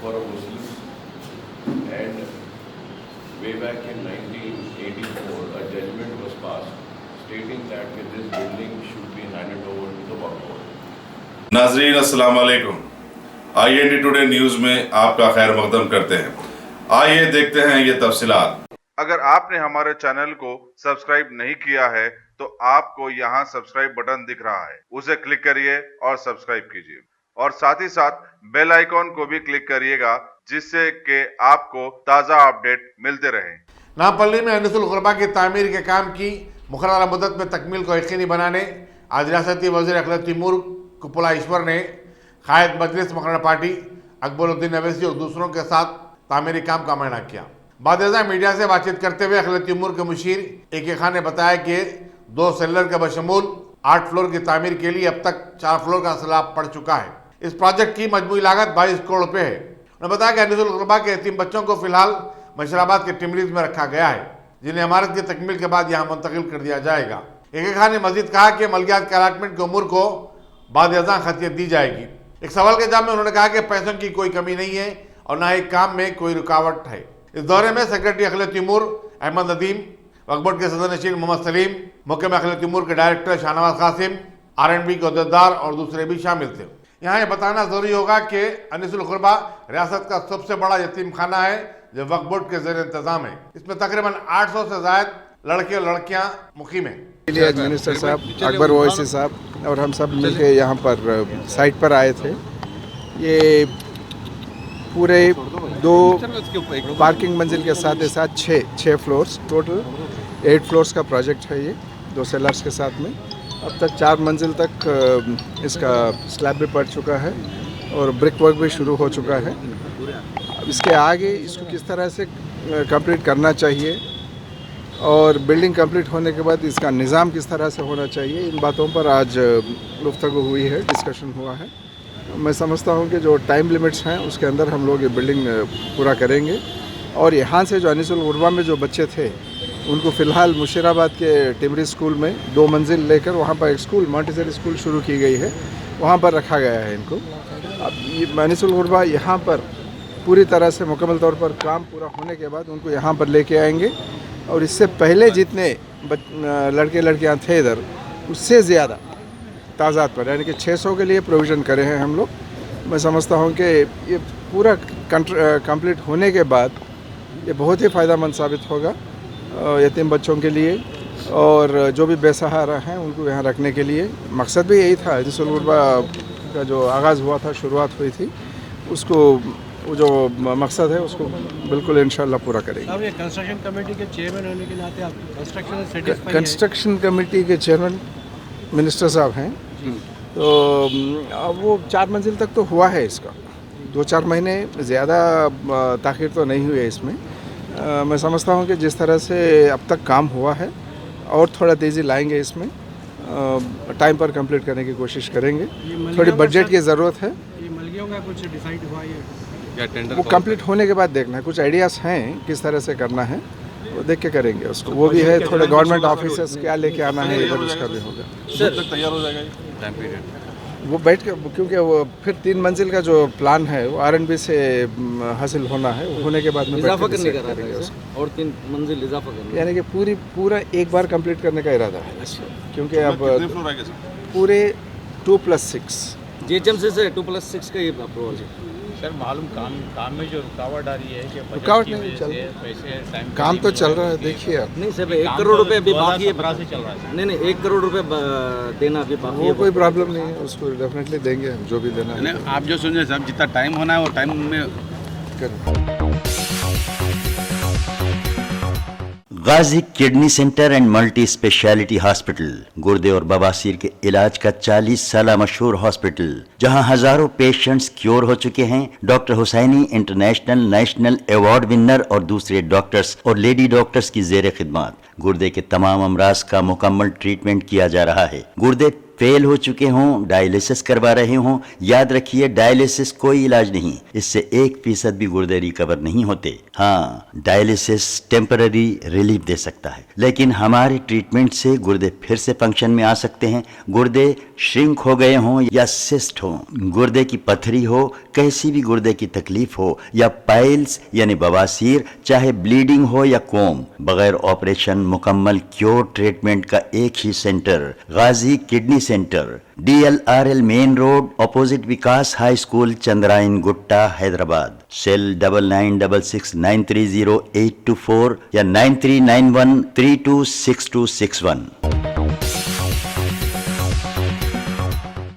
for a Muslim, and way back in 1984 a judgment was passed stating that this building should be handed over to the Waqf Board. नाजरीन अस्सलाम वालेकुम। IND today news में आपका खैर मकदम करते हैं। आइए देखते हैं ये तफसीलात। अगर आपने हमारे चैनल को सब्सक्राइब नहीं किया है तो आपको यहाँ सब्सक्राइब बटन दिख रहा है, उसे क्लिक करिए और सब्सक्राइब कीजिए और साथ ही साथ बेल आइकॉन को भी क्लिक करिएगा जिससे कि आपको ताज़ा अपडेट मिलते रहे। नापल्ली में अनिसुल गुरबा की तामीर के काम की मुकर्ररा मुद्दत में तकमील को यकीनी बनाने आज रियासती वज़ीर अखिल तैमूर कुपला ईश्वर ने कायद मजलिस मुकर्ररा पार्टी अकबरुद्दीन अवैसी और दूसरों के साथ तामीरी काम का मुआयना किया। बादशाह मीडिया से बातचीत करते हुए अखिल तैमूर के मुशीर AK खान ने बताया कि 2 सेलर के बशमूल 8 फ्लोर की तामीर के लिए अब तक 4 फ्लोर का सैलाब पड़ चुका है। इस प्रोजेक्ट की मजमूई लागत 22 करोड़ रुपए है। उन्होंने बताया कि अनिसुल गुरबा के यतीम बच्चों को फिलहाल मशराबाद के टिमरीज में रखा गया है, जिन्हें इमारत की तकमील के बाद यहाँ मुंतकिल कर दिया जाएगा। AK खान ने मजीद कहा कि मलकियात के अलाटमेंट की उमूर को बाद अज़ां खतियत दी जाएगी। एक सवाल के जवाब में उन्होंने कहा कि पैसों की कोई कमी नहीं है और न ही काम में कोई रुकावट है। इस दौरे में सेक्रेटरी अखिल तैमूर अहमद नदीम, वक्फ बोर्ड के सदर नशीन मोहम्मद सलीम, मुहकमा अखिल तैमूर के डायरेक्टर शाहनवाज कासिम, R&B के अहदेदार और दूसरे भी शामिल थे। यहाँ ये बताना जरूरी होगा कि अनिसुल गुरबा रियासत का सबसे बड़ा यतीम खाना है जो वक्फ बोर्ड के ज़ेर इंतजाम है। इसमें तकरीबन 800 से ज्यादा लड़के और लड़कियाँ मुकीम हैं। मिनिस्टर साहब अकबर ओवैसी साहब और हम सब मिलके यहाँ पर साइट पर आए थे। ये पूरे 2 पार्किंग मंजिल के साथ ही साथ 6 फ्लोर्स, टोटल 8 फ्लोर्स का प्रोजेक्ट है ये, 2 सेलर्स के साथ में। अब तक 4 मंजिल तक इसका स्लैब भी पड़ चुका है और ब्रिक वर्क भी शुरू हो चुका है। अब इसके आगे इसको किस तरह से कंप्लीट करना चाहिए और बिल्डिंग कंप्लीट होने के बाद इसका निज़ाम किस तरह से होना चाहिए, इन बातों पर आज गुफ्तगू हुई है, डिस्कशन हुआ है। मैं समझता हूँ कि जो टाइम लिमिट्स हैं उसके अंदर हम लोग ये बिल्डिंग पूरा करेंगे और यहाँ से जो अनिसुल गुरबा में जो बच्चे थे उनको फ़िलहाल मुशीराबाद के टिमरी स्कूल में 2 मंजिल लेकर वहाँ पर एक स्कूल मॉन्टेसरी स्कूल शुरू की गई है, वहाँ पर रखा गया है इनको। अब ये अनिसुल गुरबा यहाँ पर पूरी तरह से मुकम्मल तौर पर काम पूरा होने के बाद उनको यहाँ पर लेके आएंगे और इससे पहले जितने लड़के लड़कियाँ थे इधर उससे ज़्यादा ताज़ात पर, यानी कि 600 के लिए प्रोविज़न करे हैं हम लोग। मैं समझता हूँ कि ये पूरा कंप्लीट होने के बाद ये बहुत ही फ़ायदेमंद साबित होगा यतीम बच्चों के लिए और जो भी बेसहारा हैं उनको यहाँ रखने के लिए। मकसद भी यही था, अनिसुल गुरबा का जो आगाज़ हुआ था, शुरुआत हुई थी, उसको वो जो मकसद है उसको बिल्कुल इंशाल्लाह पूरा करेंगे। ये कंस्ट्रक्शन कमेटी के चेयरमैन होने के नाते आप कंस्ट्रक्शन कमेटी के चेयरमैन मिनिस्टर साहब हैं, तो अब वो 4 मंजिल तक तो हुआ है इसका, 2-4 महीने ज़्यादा ताख़ीर तो नहीं हुई है इसमें। मैं समझता हूँ कि जिस तरह से अब तक काम हुआ है और थोड़ा तेज़ी लाएंगे इसमें, टाइम पर कंप्लीट करने की कोशिश करेंगे। थोड़ी बजट की ज़रूरत है, ये मलगियों का कुछ डिसाइड हुआ है, वो कंप्लीट होने के बाद देखना है। कुछ आइडियाज़ हैं किस तरह से करना है, वो देख के करेंगे उसको। वो भी है, थोड़े गवर्नमेंट ऑफिसर्स क्या लेके आना है इधर, उसका भी होगा। तक तैयार हो जाएगा टाइम पीरियड वो बैठ के, क्योंकि वो फिर 3 मंजिल का जो प्लान है वो R&B से हासिल होना है, वो होने के बाद में इजाफा करने का इरादा है और 3 मंजिल इजाफा करने, यानी कि पूरा एक बार कंप्लीट करने का इरादा है। क्योंकि अब पूरे 2+6 GHMC से 2+6 का ये अप्रूवल है। सर मालूम काम में जो रुकावट आ रही है कि रुकावट नहीं चल रहा, काम तो चल रहा है। देखिए आप, नहीं सर 1 करोड़ रुपए अभी बाकी है, से चल रहा है। नहीं 1 करोड़ रुपए देना अभी बाकी है। वो कोई प्रॉब्लम नहीं है, उसको डेफिनेटली देंगे हम, जो भी देना है। आप जो सुन रहे साहब, जितना टाइम होना है वो टाइम में Ghazi kidney centre and multi speciality hospital, गुर्दे और बवासीर के इलाज का 40 साल मशहूर हॉस्पिटल, जहां हजारों पेशेंट्स क्योर हो चुके हैं। Doctor Husaini international national award winner और दूसरे डॉक्टर्स और लेडी डॉक्टर्स की जेर खिदमत गुर्दे के तमाम अमराज का मुकम्मल ट्रीटमेंट किया जा रहा है। गुर्दे फेल हो चुके हों, डायलिसिस करवा रहे हों, याद रखिए डायलिसिस कोई इलाज नहीं, इससे 1% भी गुर्दे रिकवर नहीं होते। हाँ, डायलिसिस टेम्पररी रिलीफ दे सकता है, लेकिन हमारे ट्रीटमेंट से गुर्दे फिर से फंक्शन में आ सकते हैं। गुर्दे श्रिंक हो गए हों या सिस्ट हो, गुर्दे की पथरी हो, कैसी भी गुर्दे की तकलीफ हो, या पाइल्स यानी बवासीर, चाहे ब्लीडिंग हो या कोम, बगैर ऑपरेशन मुकम्मल क्योर ट्रीटमेंट का एक ही centre, Ghazi kidney centre, DLRL main road, opposite Vikas high school, Chandrayan Gutta, Hyderabad. Cell 9966930824 या 9391326261।